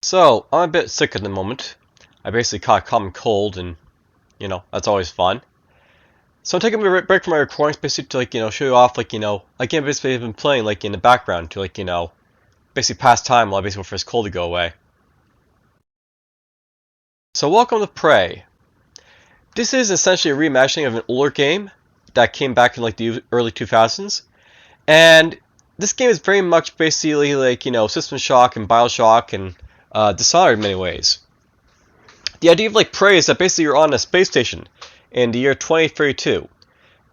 So, I'm a bit sick at the moment. I basically caught a common cold, and, that's always fun. So I'm taking a break from my recordings basically to, show you off, again, basically I've been playing, in the background to, basically pass time while I basically wait for this cold to go away. So welcome to Prey. This is essentially a reimagining of an older game that came back in, the early 2000s. And this game is very much basically, System Shock and Bioshock and Dishonored in many ways. The idea of Prey is that basically you're on a space station in the year 2032.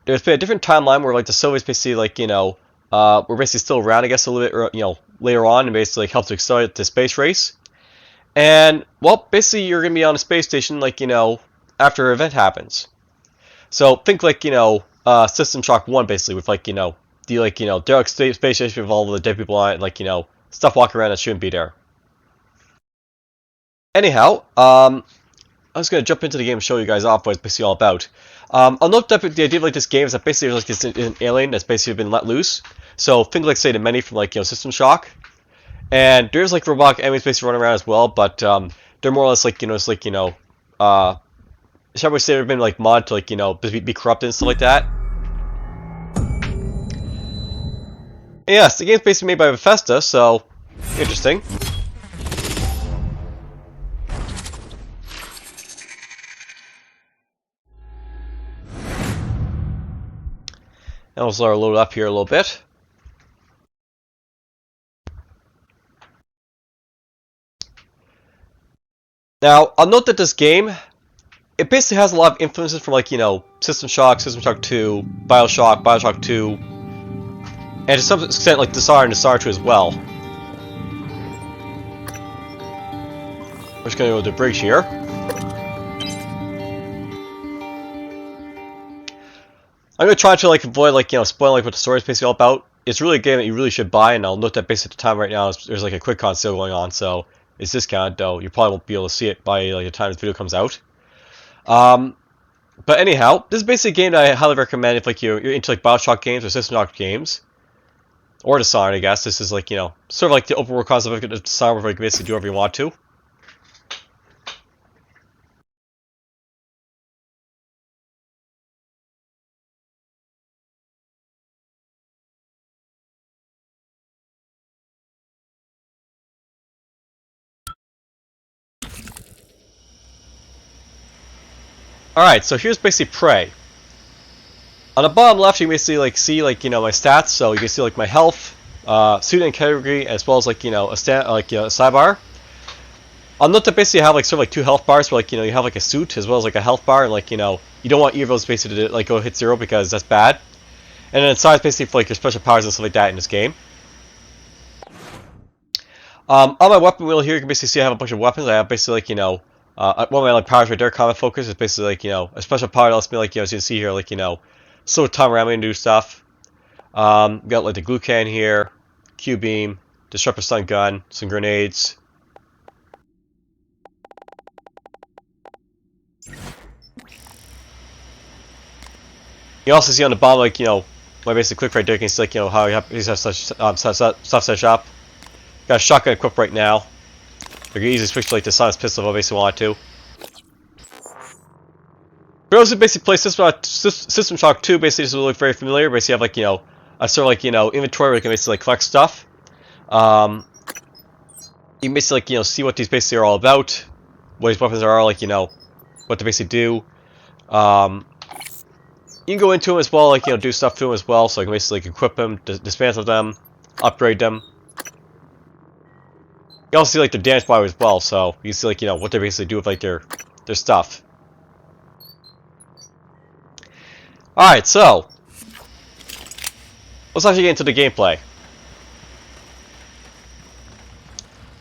There's been a different timeline where the Soviets basically we're basically still around, I guess, a little bit later on, and basically help to accelerate the space race. And well, basically you're gonna be on a space station after an event happens. So think System Shock 1 basically with the derelict space station with all the dead people on it, and stuff walking around that shouldn't be there. Anyhow, I'm just going to jump into the game and show you guys off what it's basically all about. I'll note that the idea of this game is that basically there's an alien that's basically been let loose. So think say the many from System Shock, and there's robotic enemies basically running around as well, but they're more or less shall we say they've been mod to be corrupted and stuff like that. And yes, the game's basically made by Bethesda, so interesting. And we'll start load up here a little bit. Now, I'll note that this game, it basically has a lot of influences from System Shock 2, Bioshock, Bioshock 2, and to some extent Dishonored and Dishonored 2 as well. We're just gonna go to the bridge here. I'm gonna try to avoid spoiling what the story is basically all about. It's really a game that you really should buy, and I'll note that basically at the time right now there's a quick con sale going on, so it's discounted, though you probably won't be able to see it by the time this video comes out. But anyhow, this is basically a game that I highly recommend if you're into Bioshock games or System Shock games, or Dishonored, I guess. This is sort of the open world concept of Dishonored, where you can basically do whatever you want to. Alright, so here's basically Prey. On the bottom left, you can basically see my stats. So you can see my health, suit and category, as well as a sidebar. I'll note that basically I have sort of two health bars, where you have a suit as well as a health bar, and you don't want either of those basically to go hit 0 because that's bad. And then inside basically for your special powers and stuff like that in this game. On my weapon wheel here, you can basically see I have a bunch of weapons. I have basically one of my powers right there, combat focus, is basically a special power that lets me as you can see here slow time around me and do stuff. Got the glue can here, Q beam, disruptor stun gun, some grenades. You also see on the bottom my basic click right there. You can see how you have such stuff set up. Got a shotgun equipped right now. You can easily switch to the silenced pistol if I basically want to. For those who basically play System Shock 2, basically this will look very familiar. Basically you have a sort of inventory where you can basically collect stuff. You can basically see what these basically are all about, what these weapons are, what they basically do. You can go into them as well, do stuff to them as well. So you can basically equip them, dismantle them, upgrade them. You also see their damage bar as well, so you see what they basically do with their stuff. Alright, so let's actually get into the gameplay.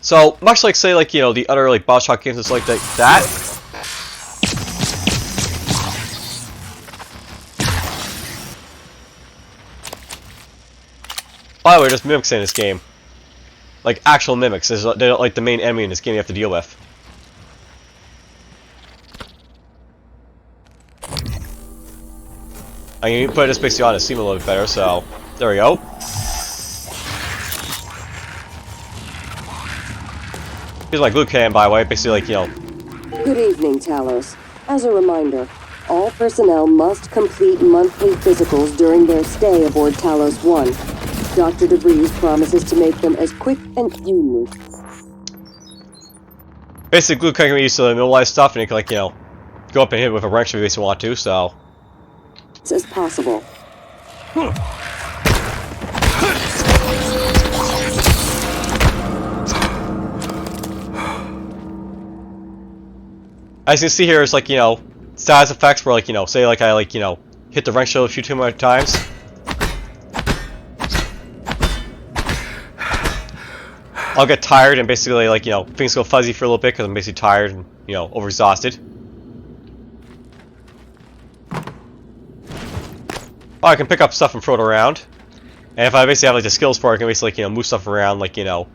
So, much say the other Bioshock games, it's like that. By the way, there's mimics in this game. Actual mimics. They're not the main enemy in this game you have to deal with. I can put this basically on to seem a little bit better, so there we go. Here's my glue can, by the way. Basically, like, you know. Good evening, Talos. As a reminder, all personnel must complete monthly physicals during their stay aboard Talos 1. Dr. DeVries promises to make them as quick and easy. Basically, glue can be used to immobilize stuff, and you can, like, you know, go up and hit it with a wrench if you basically want to, so. As possible. As you can see here, it's like, you know, status effects where, like, you know, say, like, I, like, you know, hit the wrench a few too many times. I'll get tired and basically, like, you know, things go fuzzy for a little bit because I'm basically tired and, you know, overexhausted. Oh, I can pick up stuff and throw it around. And if I basically have, like, the skills for it, I can basically, like, you know, move stuff around, like, you know,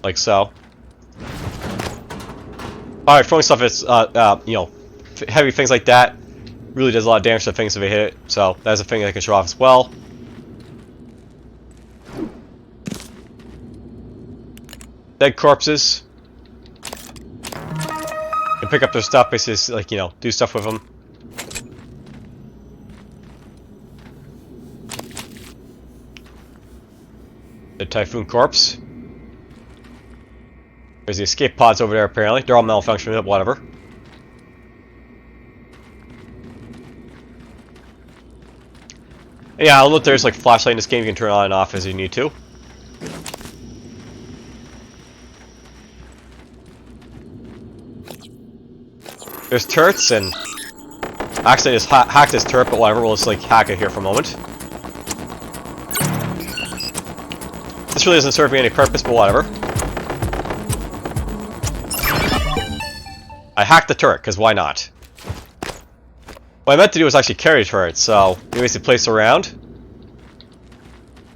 like so. Alright, throwing stuff is, you know, heavy things like that really does a lot of damage to things if they hit it, so that's a thing that I can show off as well. Dead corpses. You can pick up their stuff, basically, like, you know, do stuff with them. The Typhoon corpse. There's the escape pods over there, apparently. They're all malfunctioning, but whatever. Yeah, I'll note there's like flashlight in this game you can turn on and off as you need to. There's turrets, and I accidentally just hacked this turret, but whatever, we'll just like hack it here for a moment. This really doesn't serve me any purpose, but whatever. I hacked the turret, because why not? What I meant to do was actually carry the turret, so you basically place it around.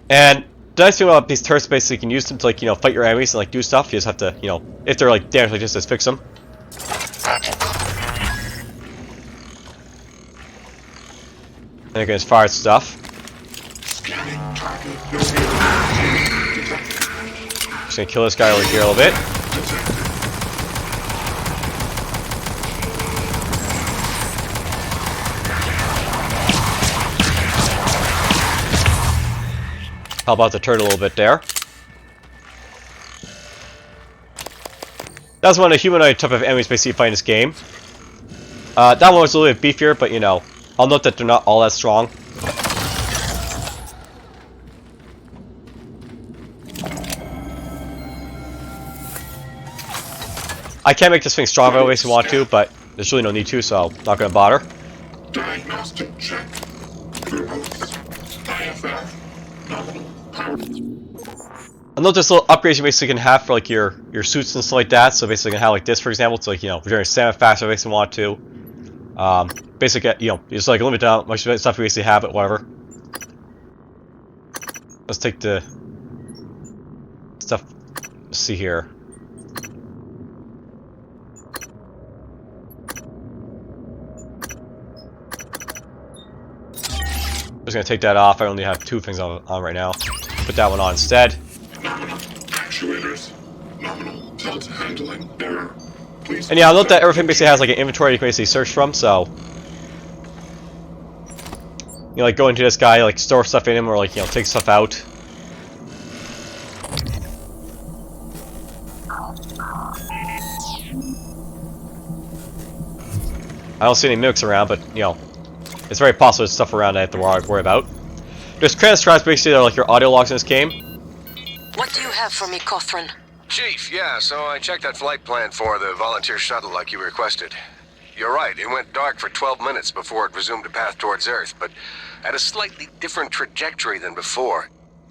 And the nice thing about these turrets, basically, you can use them to, like, you know, fight your enemies and, like, do stuff. You just have to, you know, if they're, like, damaged like this, just fix them. And you can just fire stuff. Just gonna kill this guy over here a little bit. Help out the turret a little bit there. That's one of the humanoid type of enemies basically you find in this game. That one was a little bit beefier, but you know, I'll note that they're not all that strong. I can make this thing strong if I always want to, but there's really no need to, so I'm not going to bother. Diagnostic check. IFF. Nominal power. I'll note this little upgrades you basically can have for like your suits and stuff like that. So basically you can have like this, for example, to like, you know, regenerate stamina faster if you basically want to. Basically, you know, just like limit down how much stuff you basically have, but whatever. Let's take the stuff. Let's see here. I'm just gonna take that off. I only have two things on right now. Put that one on instead. Nominal actuators. Nominal tilt handling error. Please. And yeah, I'll note that everything basically has like an inventory you can basically search from, so you know, like go into this guy, like store stuff in him, or like, you know, take stuff out. I don't see any mimics around, but you know, it's very possible there's stuff around I have to worry about. There's transcribes basically that are like your audio logs in this game. What do you have for me, Cothran? Chief, yeah, so I checked that flight plan for the volunteer shuttle like you requested. You're right, it went dark for 12 minutes before it resumed a path towards Earth, but at a slightly different trajectory than before.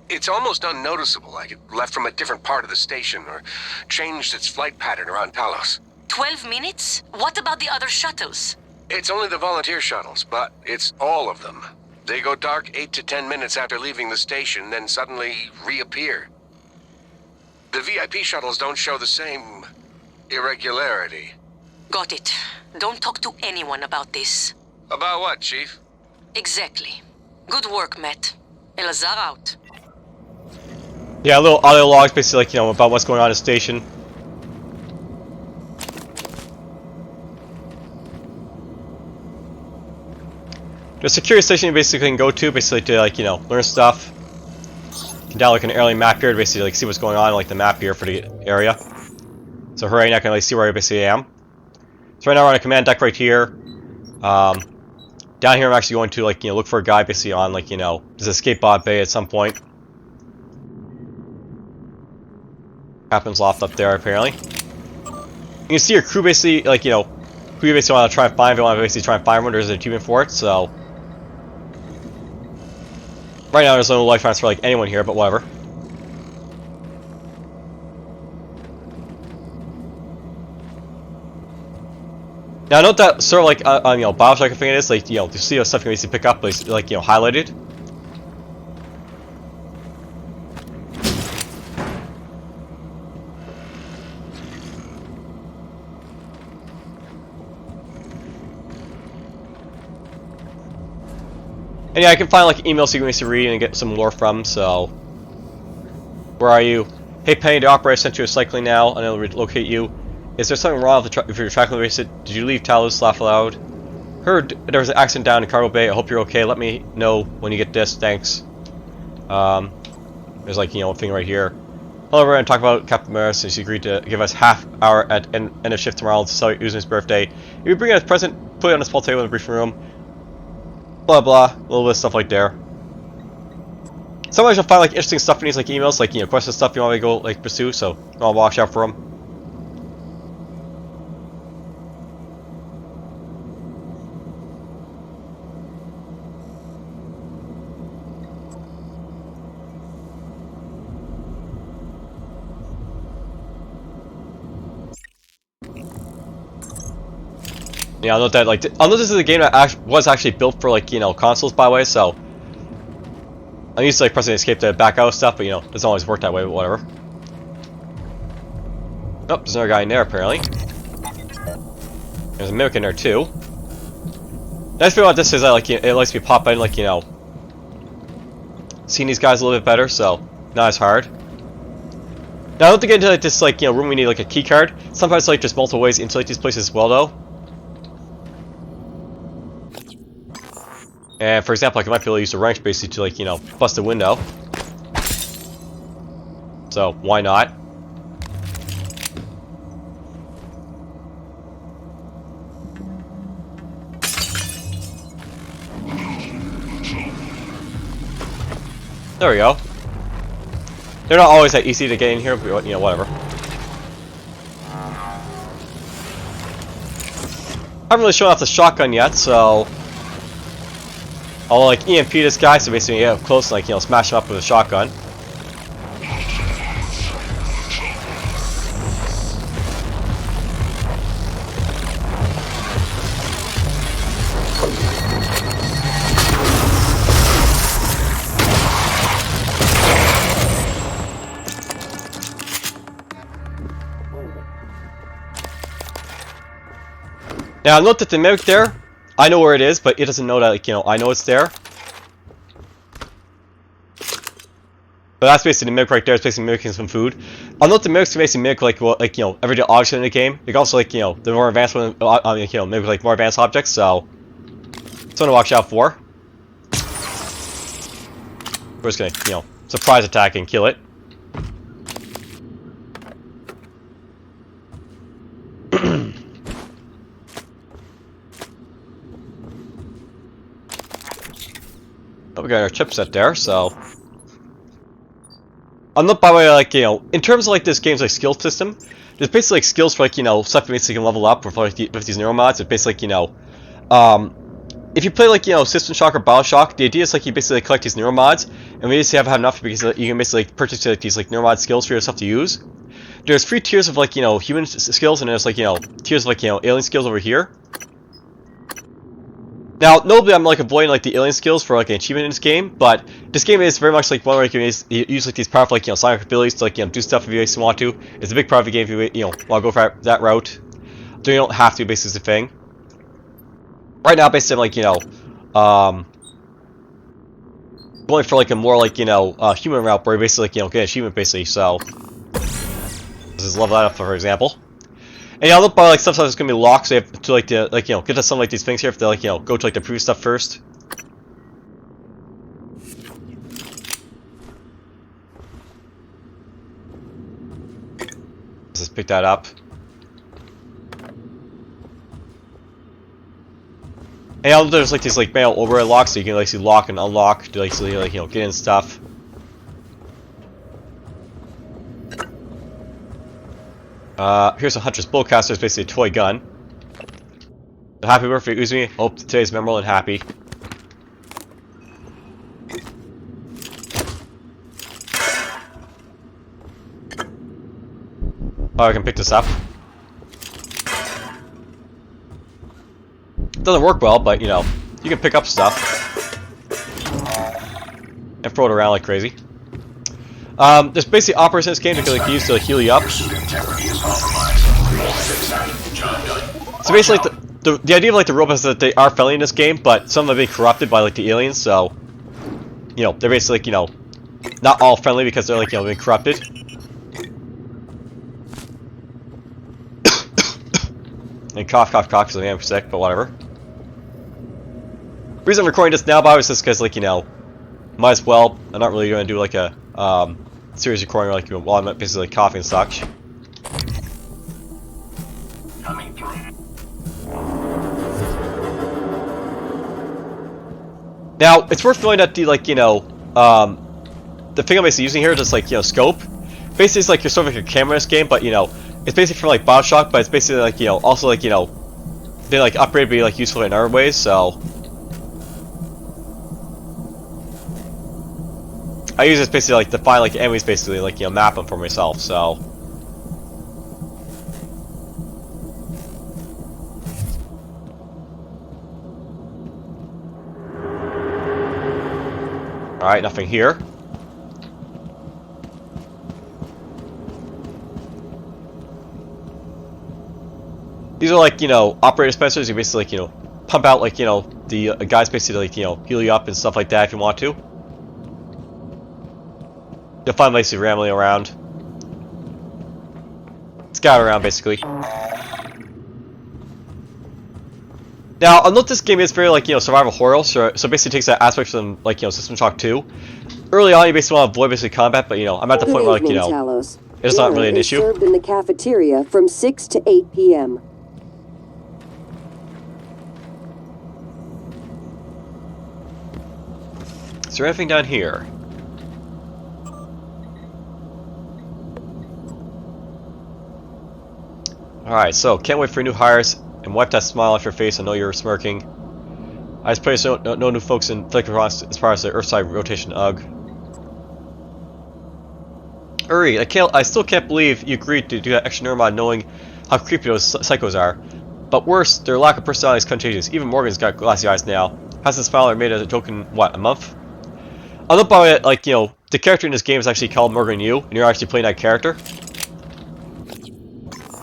It's almost unnoticeable, like it left from a different part of the station or changed its flight pattern around Talos. 12 minutes? What about the other shuttles? It's only the volunteer shuttles, but it's all of them. They go dark 8 to 10 minutes after leaving the station, then suddenly reappear. The VIP shuttles don't show the same irregularity. Got it. Don't talk to anyone about this. About what, Chief? Exactly. Good work, Matt. Elazar out. Yeah, little audio logs, basically like, you know, about what's going on in the station. There's a security station you basically can go to, basically to, like, you know, learn stuff. You can download like an alien map here to basically like see what's going on, like the map here for the area. So right now I can like see where I basically am. So right now we're on a command deck right here. Down here I'm actually going to like, you know, look for a guy basically on like, you know, this escape pod bay at some point. Happens loft up there apparently. You can see your crew basically like, you know, who you basically want to try and find. If you want to basically try and find one, there's an achievement for it. So right now there's no life rounds for like anyone here, but whatever. Now note that sort of like you know, Bioshock thing it is, like, you know, you see how stuff you can basically pick up, like, you know, highlighted. And yeah, I can find like emails you can basically read and get some lore from, so. Where are you? Hey Penny, the operator sent you a cycling now, and it'll relocate you. Is there something wrong if you're tracking the race? Did you leave Talos? Laugh aloud. Heard there was an accident down in cargo bay. I hope you're okay. Let me know when you get this. Thanks. There's like, you know, a thing right here. Hello, we're going to talk about Captain America since he agreed to give us half hour at end of shift tomorrow to celebrate Uzumi's birthday. If you bring us a present, put it on a small table in the briefing room. Blah blah. A little bit of stuff like there. Sometimes you'll find like interesting stuff in these like emails, like, you know, questions stuff you want to go like pursue. So I'll watch out for them. Yeah, I'll note that, like, I'll note this is a game that was actually built for, like, you know, consoles, by the way, so. I'm used to, like, pressing escape to back out of stuff, but, you know, it doesn't always work that way, but whatever. Oh, there's another guy in there, apparently. There's a mimic in there, too. The nice thing about this is that, like, it lets me pop in, like, you know, seeing these guys a little bit better, so not as hard. Now, I don't think into, like, this, like, you know, room we need, like, a key card. Sometimes, like, there's multiple ways into, like, these places as well, though. And for example, like, I might be able to use the wrench basically to, like, you know, bust a window. So why not? There we go. They're not always that easy to get in here, but, you know, whatever. I haven't really shown off the shotgun yet, so I'll like EMP this guy, so basically get up close and, like, you know, smash him up with a shotgun. Now note that the mimic there, I know where it is, but it doesn't know that, like, you know, I know it's there. But that's basically the mimic right there. It's basically mimicking some food. I'll note the mimics can basically mimic, like, what, like, you know, everyday objects in the game. They can also, like, you know, the more advanced one, you know, mimic like more advanced objects. So something to watch out for. We're just gonna, you know, surprise attack and kill it. Oh, we got our chipset there, so. I'm not, by the way, like, you know, in terms of, like, this game's, like, skill system, there's basically, like, skills for, like, you know, stuff you basically can level up with, like, with these neuro mods. It's basically, like, you know, if you play, like, you know, System Shock or Bioshock, the idea is, like, you basically, like, collect these neuro mods, and we basically have enough because you can basically, like, purchase, like, these, like, neuro mod skills for yourself to use. There's 3 tiers of, like, you know, human skills, and there's, like, you know, tiers of, like, you know, alien skills over here. Now, notably, I'm, like, avoiding, like, the alien skills for, like, an achievement in this game, but this game is very much, like, one where you can use, like, these powerful, like, you know, sonic abilities to, like, you know, do stuff if you actually want to. It's a big part of the game if you know, want to go for that route. So you don't have to, basically, is the thing. Right now, basically, I'm, like, you know, going for like a more like, you know, human route where you basically like, you know, get an achievement basically, so let's just level that up for example. And yeah, look, like sometimes it's gonna be locked, so you have to like you know, get to some like these things here, if they like, you know, go to like the previous stuff first. Let's just pick that up. And yeah, there's like these like manual override locks, so you can like see lock and unlock to like, so, like, you know, get in stuff. Here's a Hunter's Bowcaster, it's basically a toy gun. So happy birthday, Uzumi. Hope today's memorable and happy. Oh, I can pick this up. Doesn't work well, but you know, you can pick up stuff and throw it around like crazy. There's basically operas in this game that can like, use to heal you up. So basically, like, the idea of like the robots is that they are friendly in this game, but some of them have been corrupted by like the aliens. So you know, they're basically like, you know, not all friendly because they're like, you know, being corrupted. And cough, cough, cough, because I am sick, but whatever. The reason I'm recording this now, by is just because, like, you know, might as well. I'm not really going to do, like, a series recording, like, you know, while I'm basically like, coughing and such. Coming through. Now, it's worth knowing that the, like, you know, the thing I'm basically using here is just, like, you know, scope. Basically, it's like you're sort of like a camera in this game, but, you know, it's basically from like BioShock, but it's basically like, you know, also like, you know, they like upgrade to be like useful in other ways, so I use this basically like to find like enemies, basically like, you know, map them for myself, so alright, nothing here. These are like, you know, operator dispensers. You basically like, you know, pump out like, you know, the guys basically like, you know, heal you up and stuff like that if you want to. You'll find basically rambling around. Scout around basically. Now, I'll note this game is very like, you know, survival horror, so basically takes that aspect from like, you know, System Shock 2. Early on, you basically want to avoid basically combat, but you know, I'm at the point where like, you know, Talos. it's not really an issue. Served in the cafeteria from 6 to 8 p.m. Is there anything down here? Alright, so can't wait for new hires and wipe that smile off your face. I know you're smirking. I just place no new folks in Flicker as far as the Earthside rotation. Ugh. Uri, I still can't believe you agreed to do that extra neuromod knowing how creepy those psychos are. But worse, their lack of personality is contagious. Even Morgan's got glassy eyes now. Hasn't smiled or made a joke in, what, a month? I look by it, like, you know, the character in this game is actually called Morgan Yu, and you're actually playing that character.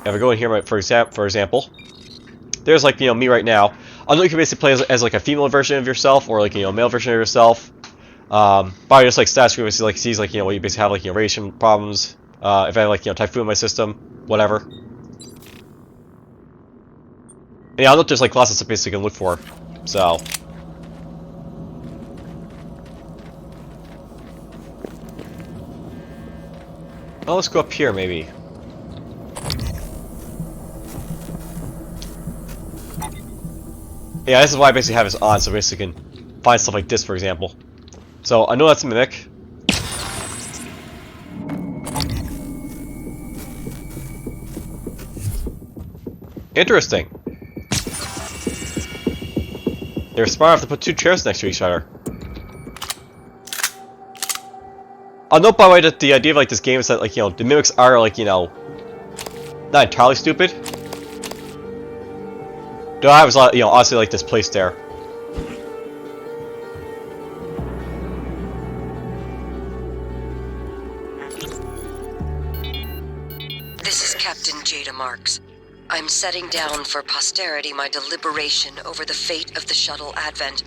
If I go in here, for example, there's like, you know, me right now. I know you can basically play as like a female version of yourself, or like, you know, a male version of yourself. Probably just like stats screen, like sees like, you know, what you basically have like, you know, radiation problems. If I have like, you know, typhoon in my system, whatever. And yeah, I know there's like lots of stuff basically you can look for. So. Well, let's go up here maybe. Yeah, this is why I basically have this on, so basically can find stuff like this, for example. So, I know that's a mimic. Interesting. They're smart enough to put two chairs next to each other. I'll note, by the way, that the idea of like this game is that, like, you know, the mimics are like, you know, not entirely stupid. Though I was, you know, honestly like this place there. This is Captain Jada Marks. I'm setting down for posterity my deliberation over the fate of the shuttle Advent.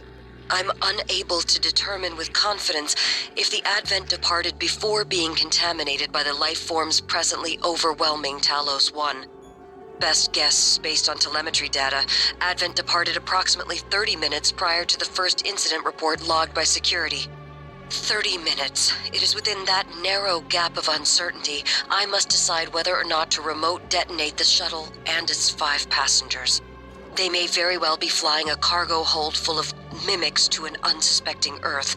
I'm unable to determine with confidence if the Advent departed before being contaminated by the life forms presently overwhelming Talos 1. Best guess, based on telemetry data, Advent departed approximately 30 minutes prior to the first incident report logged by security. 30 minutes. It is within that narrow gap of uncertainty I must decide whether or not to remote detonate the shuttle and its 5 passengers. They may very well be flying a cargo hold full of mimics to an unsuspecting Earth.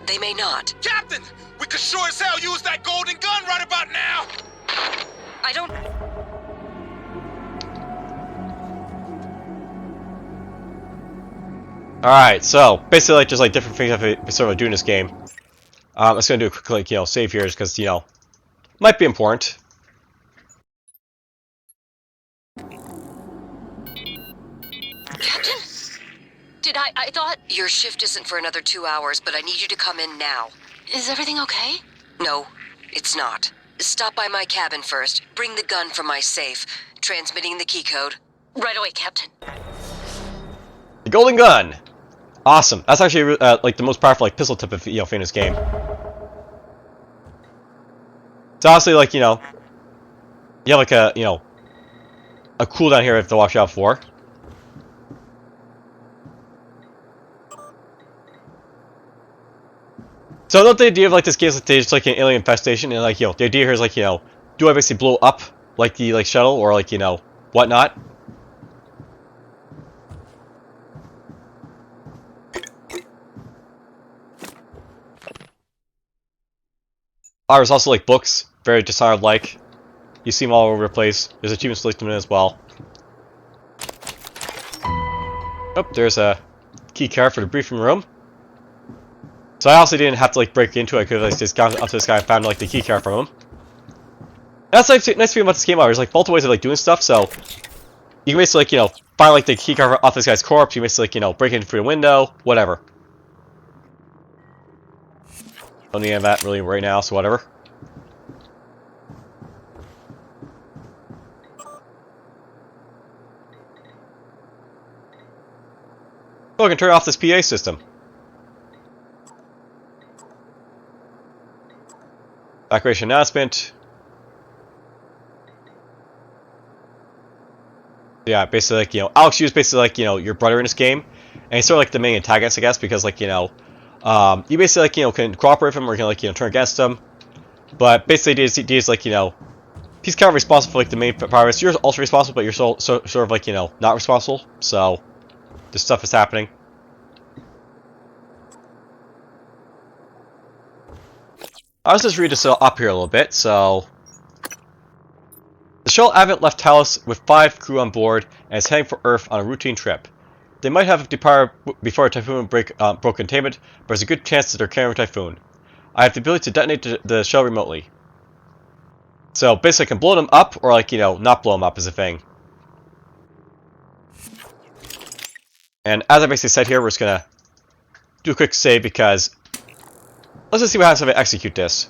They may not. Captain! We could sure as hell use that golden gun right about now! I don't... Alright, so basically like just like different things I've sort of doing this game. I'm just gonna do a quick like, save here because might be important. Captain? I thought... Your shift isn't for another 2 hours, but I need you to come in now. Is everything okay? No, it's not. Stop by my cabin first. Bring the gun from my safe. Transmitting the key code. Right away, Captain. The golden gun! Awesome. That's actually like the most powerful like pistol type of thing in this game. It's honestly like, you have like a, a cooldown here you have to watch out for. So I love the idea of like this game is like just like an alien infestation, and like the idea here is like do I basically blow up like the shuttle or like whatnot? There's also like books, very Dishonored like. You see them all over the place. There's achievements listed in it as well. Oh, there's a key card for the briefing room. So I also didn't have to like break into it. I could have just gone up to this guy and found like the key card from him. That's like nice thing about this game. There's like multiple ways of like doing stuff. So you can basically like find like the key card off this guy's corpse. You basically like break in through the window, whatever. Don't need any of that really right now, so whatever. Oh, I can turn off this PA system. Evacuation announcement. Yeah, basically like, Alex Yu's basically like, your brother in this game. And he's sort of like the main antagonist, I guess, because like, you basically like, can cooperate with him or can like, turn against him. But basically he's like, he's kind of responsible for like the main pirates. You're also responsible, but you're sort of like, not responsible. So this stuff is happening. I'll just read this up here a little bit. So the shuttle Advent left Talos with 5 crew on board and is heading for Earth on a routine trip. They might have departed before a typhoon broke containment, but there's a good chance that they're carrying a typhoon. I have the ability to detonate the shell remotely. So basically I can blow them up or like, not blow them up is a thing. And as I basically said here, we're just gonna do a quick save because let's just see what happens if I execute this.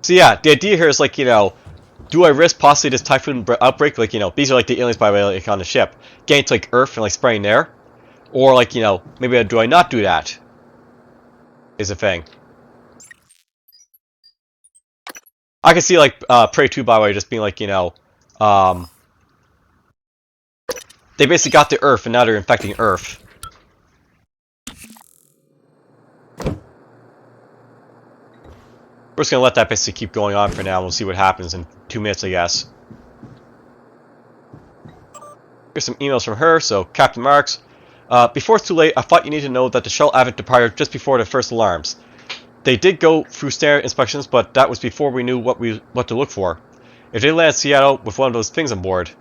So yeah, the idea here is like, do I risk possibly this typhoon outbreak? Like, these are like the aliens by the way like on the ship. Getting to like Earth and like spraying there. Or like, maybe do I not do that? Is a thing. I can see like Prey 2 by the way just being like, they basically got to Earth and now they're infecting Earth. We're just gonna let that basically keep going on for now. We'll see what happens in 2 minutes, I guess. Here's some emails from her. So, Captain Marks, before it's too late, I thought you need to know that the shuttle Advent departed just before the first alarms. They did go through standard inspections, but that was before we knew what to look for. If they land in Seattle with one of those things on board,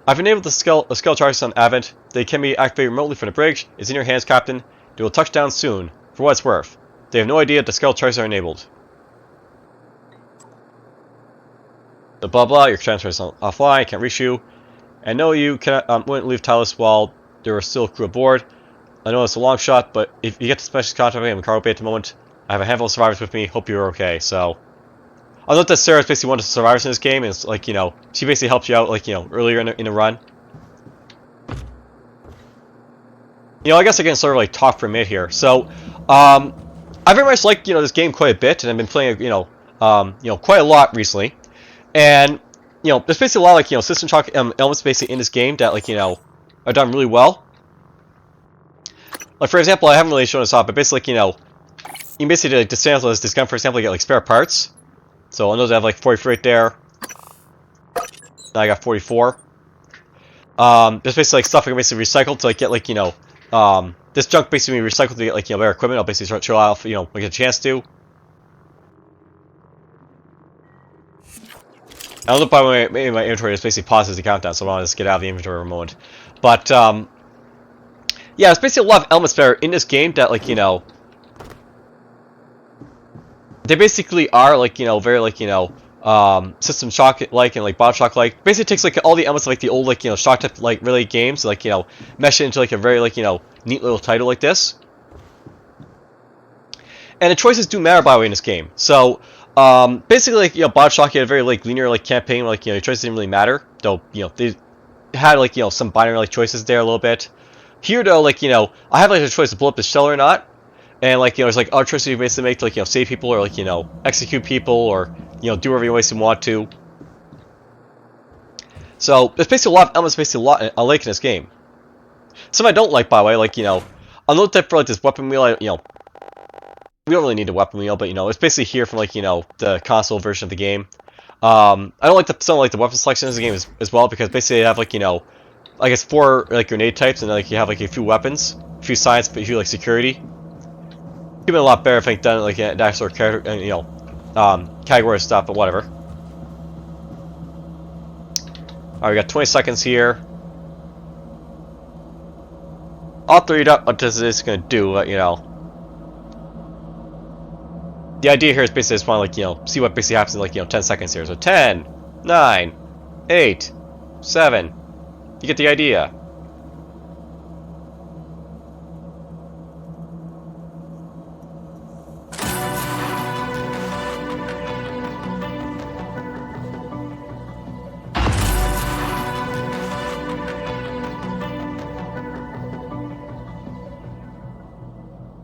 I've enabled the skull charges on Advent. They can be activated remotely from the bridge. It's in your hands, Captain. They will touch down soon. For what it's worth, they have no idea the skull charges are enabled. The blah blah, your transfer is offline, I can't reach you. And no, you cannot, wouldn't leave Talos while there were still crew aboard. I know it's a long shot, but if you get to special contact with me, I'm in cargo bay at the moment. I have a handful of survivors with me. Hope you're okay. So, I'll note that Sarah's basically one of the survivors in this game. And it's like, you know, she basically helped you out, like, you know, earlier in the run. You know, I guess I can sort of like talk for a minute here. So, I very much like, you know, this game quite a bit, and I've been playing it, you know, quite a lot recently. And you know, there's basically a lot of, like, you know, system shock elements basically in this game that, like, you know, are done really well. Like, for example, I haven't really shown this off, but basically, like, you know, you can basically like, dismantle this gun, for example, you get like spare parts. So I know that I have like 43 right there. Now I got 44. There's basically like stuff I can basically recycle to like get like, you know, this junk basically recycled to get like, you know, better equipment. I'll basically show off, you know, when I get a chance to. I don't know, by the way, maybe my inventory just basically pauses the countdown, so I want to just get out of the inventory for a moment. But, yeah, it's basically a lot of elements that are in this game that, like, you know, they basically are, like, you know, very, like, you know, System Shock-like and, like, Bioshock-like. Basically, it takes, like, all the elements of, like, the old, like, you know, Shock-type, like, really games, like, you know, mesh it into, like, a very, like, you know, neat little title like this. And the choices do matter, by the way, in this game. So, basically, like, you know, Bioshock had a very, like, linear, like, campaign where, like, you know, your choices didn't really matter. Though, you know, they had, like, you know, some binary, like, choices there a little bit. Here, though, like, you know, I have, like, a choice to blow up the shell or not. And, like, you know, there's, like, other choices you basically make to, like, you know, save people or, like, you know, execute people or, you know, do whatever you want to. So, there's basically a lot of elements, basically a lot I like in this game. Some I don't like, by the way, like, you know, I'll note that for, like, this weapon wheel, you know, we don't really need a weapon wheel, but, you know, it's basically here from, like, you know, the console version of the game. I don't like some, like, the weapon selection in the game as well, because basically you have, like, you know, I guess 4, like, grenade types, and, like, you have, like, a few weapons, a few science, but a few, like, security. It would have been a lot better if I done, like, that sort of character, you know, category stuff, but whatever. Alright, we got 20 seconds here. I'll throw it up what this is going to do, you know. The idea here is basically just want to, like, you know, see what basically happens in, like, you know, 10 seconds here. So 10, 9, 8, 7. You get the idea.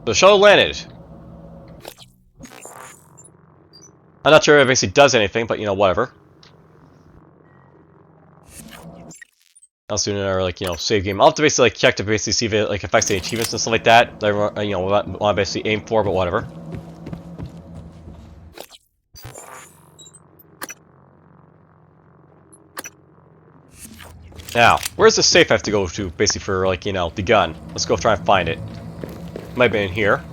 The shuttle landed. I'm not sure if it basically does anything, but, you know, whatever. I'll do another, like, you know, save game. I'll have to basically, like, check to basically see if it, like, affects the achievements and stuff like that. That I, you know, want to basically aim for, but whatever. Now, where's the safe I have to go to, basically, for, like, you know, the gun? Let's go try and find it. Might be in here.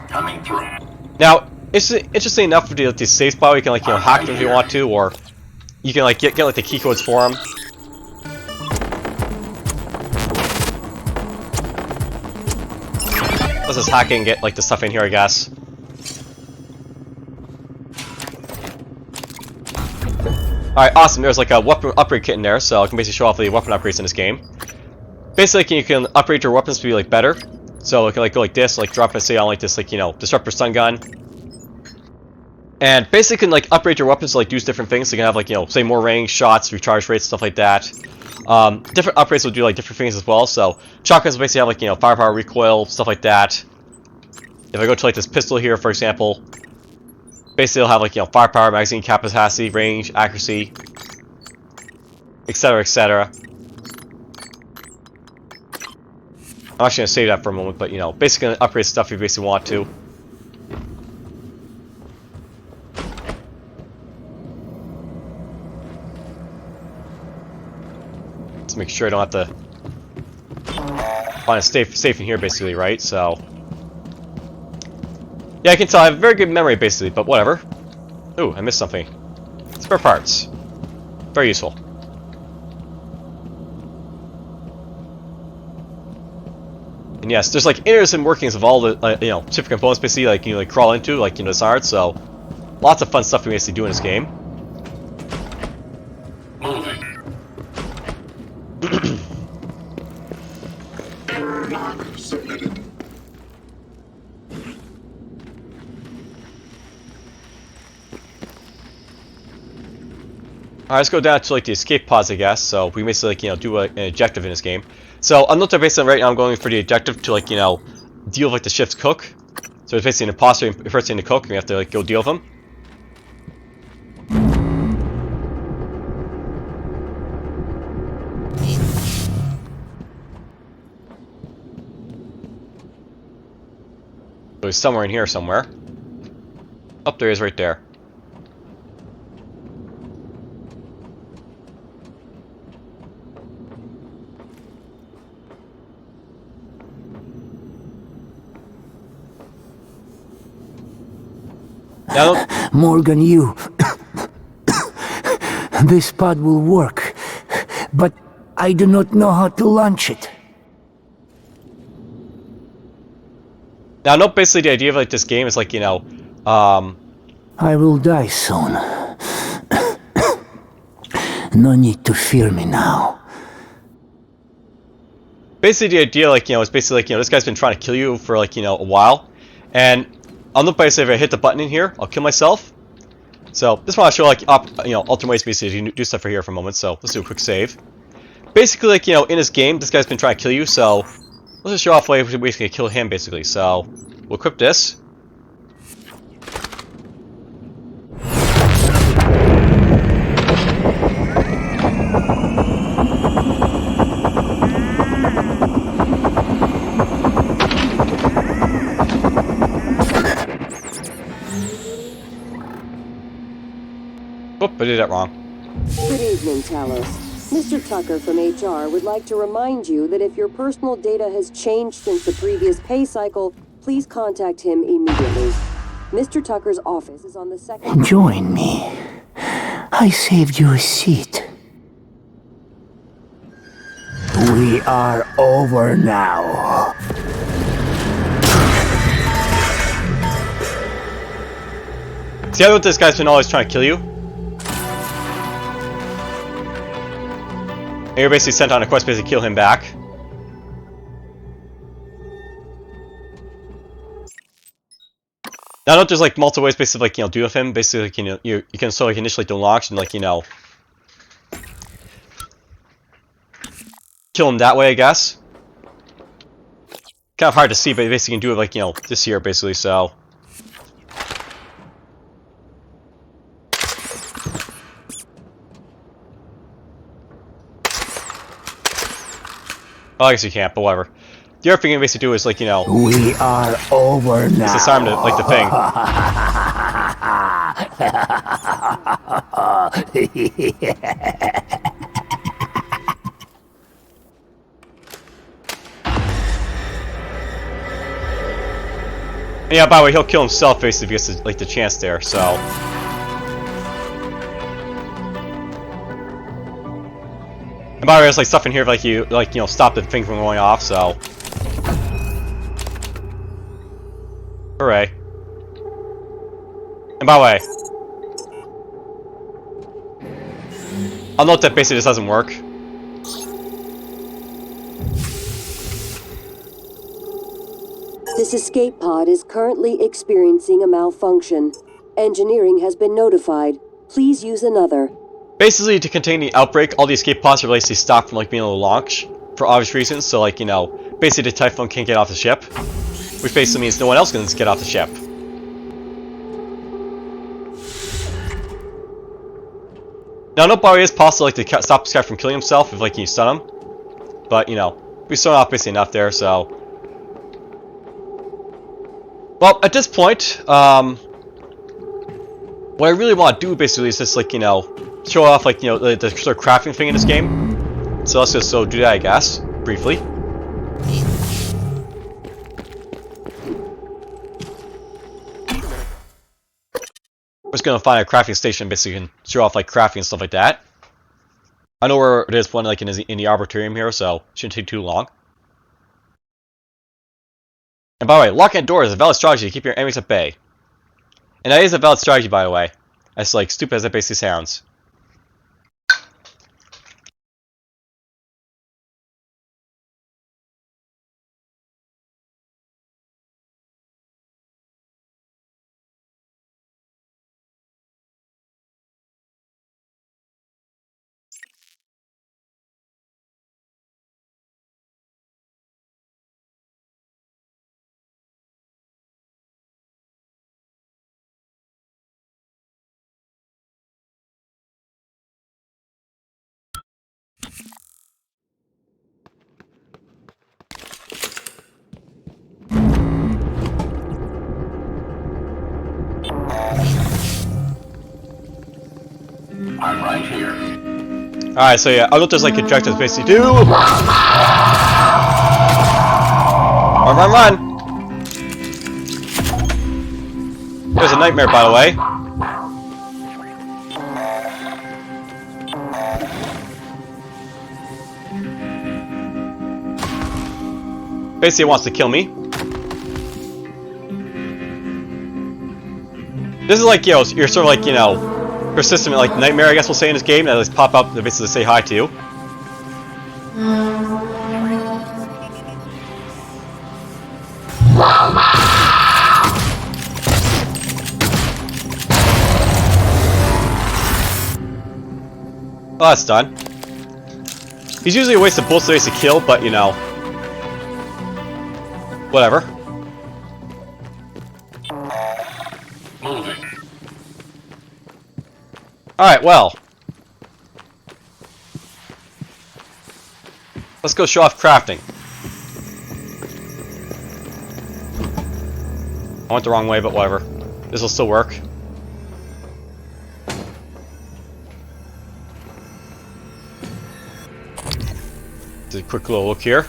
Coming through. Now, it's interesting enough for the safe spot where you can, like, you know, hack them if you want to, or you can, like, get like the key codes for them. Let's just hack it and get, like, the stuff in here, I guess. Alright, awesome. There's, like, a weapon upgrade kit in there, so I can basically show off the weapon upgrades in this game. Basically, you can upgrade your weapons to be, like, better. So it can, like, go like this, like, drop, say, on, like, this, like, you know, disruptor stun gun. And basically, you can, like, upgrade your weapons to, like, do different things. So you can have, like, you know, say, more range, shots, recharge rates, stuff like that. Different upgrades will do, like, different things as well. So shotguns will basically have, like, you know, firepower, recoil, stuff like that. If I go to, like, this pistol here, for example, basically it'll have, like, you know, firepower, magazine capacity, range, accuracy, etc., etc. I'm actually going to save that for a moment, but, you know, basically going to upgrade stuff if you basically want to. Let's make sure I don't have to find a safe in here, basically, right? So, yeah, I can tell I have a very good memory, basically, but whatever. Ooh, I missed something. Spare parts. Very useful. And yes, there's, like, inners and workings of all the, you know, different components, basically, like, you know, like, crawl into, like, you know, Dishonored, so lots of fun stuff we basically do in this game. Moving. Alright, let's go down to like the escape pods, I guess. So we basically like, do an objective in this game. So I'm not basically right now. I'm going for the objective to like deal with like the ship's cook. So it's basically an imposter impersonating the cook, and we have to like go deal with him. So he's somewhere in here somewhere. Up there he is, right there. Morgan, you... This pod will work, but I do not know how to launch it. Now, no, basically the idea of like this game is like, I will die soon. No need to fear me now. Basically the idea like, is basically like, this guy's been trying to kill you for like, a while. And I'll look basically if I hit the button in here, I'll kill myself. So this one I'll show like alternate ways basically to do stuff for here for a moment. So let's do a quick save. Basically like, in this game, this guy's been trying to kill you, so let's just show off ways to basically kill him basically. So we'll equip this. Oop, I did that wrong. Good evening, Talos. Mr. Tucker from HR would like to remind you that if your personal data has changed since the previous pay cycle, please contact him immediately. Mr. Tucker's office is on the second... Join me. I saved you a seat. We are over now. See how this guy's been always trying to kill you? And you're basically sent on a quest basically to kill him back. Now, I know there's like multiple ways basically like, do with him. Basically, like, you can sort of like initially do launch and like, kill him that way, I guess. Kind of hard to see, but basically you can do it like, this here basically, so. Well, I guess you can't, but whatever. The other thing you can basically do is like, We are over now. Just disarm the, like, the thing. Yeah, by the way, he'll kill himself basically if he gets like the chance there, so. And by the way, there's like stuff in here like stop the thing from going off, so. Hooray. And by the way, I'll note that basically this doesn't work. This escape pod is currently experiencing a malfunction. Engineering has been notified. Please use another. Basically, to contain the outbreak, all the escape pods are basically stopped from like being able to launch for obvious reasons. So like, basically the Typhoon can't get off the ship, which basically means no one else can get off the ship. Now, no probably is possible like to stop this guy from killing himself if like you stun him, but we stun off basically enough there. So, well, at this point, what I really want to do basically is just like show off like the sort of crafting thing in this game. So let's just do that, I guess, briefly. We're just gonna find a crafting station, basically, and show off like crafting and stuff like that. I know where it is, one like in the arbitorium here, so shouldn't take too long. And by the way, locking doors is a valid strategy to keep your enemies at bay. And that is a valid strategy, by the way. As like stupid as that basically sounds. I'm right here. Alright, so yeah, I know there's like objectives basically do. Run, run, run! There's a nightmare, by the way. Basically, it wants to kill me. This is like, you know, you're sort of like, you know, persistent like nightmare, I guess we'll say, in this game that just pop up to basically say hi to you. Oh, that's done. He's usually a waste of bullets to kill, but you know, whatever. Moving. Alright, well. Let's go show off crafting. I went the wrong way, but whatever. This will still work. Just a quick little look here.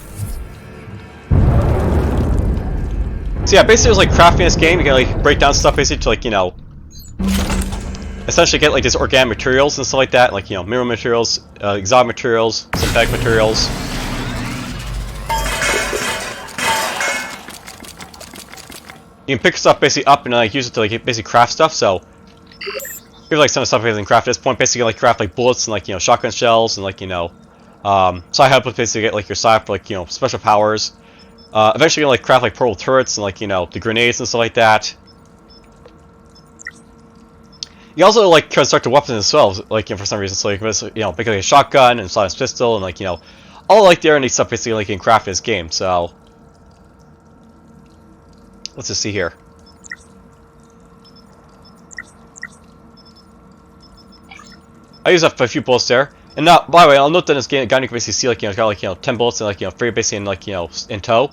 So yeah, basically it's like crafting this game. You can like break down stuff basically to like, you know, essentially get like these organic materials and stuff like that, like, you know, mineral materials, exotic materials, synthetic materials. You can pick stuff basically up and like use it to like basically craft stuff. So here's like some of the stuff I can craft at this point. Basically like craft like bullets and like, you know, shotgun shells and like, you know, Sci-fi with basically get like your Sci-fi for like, you know, special powers. Eventually you're gonna like craft like portable turrets and like, you know, the grenades and stuff like that. You also like construct the weapons themselves, like, you know, for some reason, so you can, you know, make like a shotgun and silenced pistol and like, you know, all like the R&D stuff basically like you can craft in this game. So let's just see here. I use up a few bullets there, and now, by the way, I'll note that in this game, gun you can basically see like, you know, it's got like, you know, 10 bullets and like, you know, 3 basically in like, you know, in tow.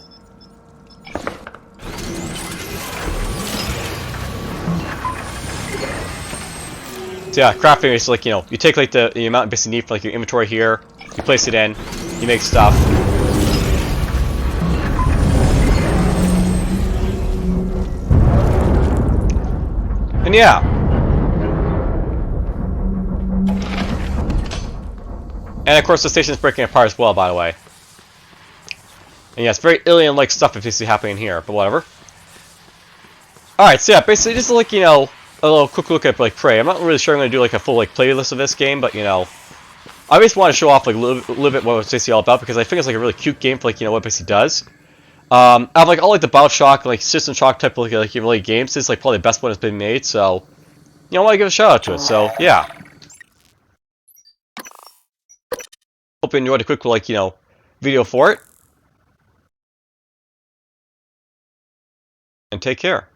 So yeah, crafting is like, you know, you take like the amount you basically need for like your inventory here, you place it in, you make stuff. And yeah. And of course the station is breaking apart as well, by the way. And yeah, it's very alien-like stuff if you see happening here, but whatever. Alright, so yeah, basically just like, you know, a little quick look at like Prey. I'm not really sure I'm going to do like a full like playlist of this game, but you know, I just want to show off like a little bit what it's basically all about, because I think it's like a really cute game for like, you know, what it basically does. Out of like all like the BioShock, like System Shock type of like really games, this is like probably the best one that's been made, so you know, I want to give a shout out to it, so yeah. Hope you enjoyed a quick like, you know, video for it. And take care.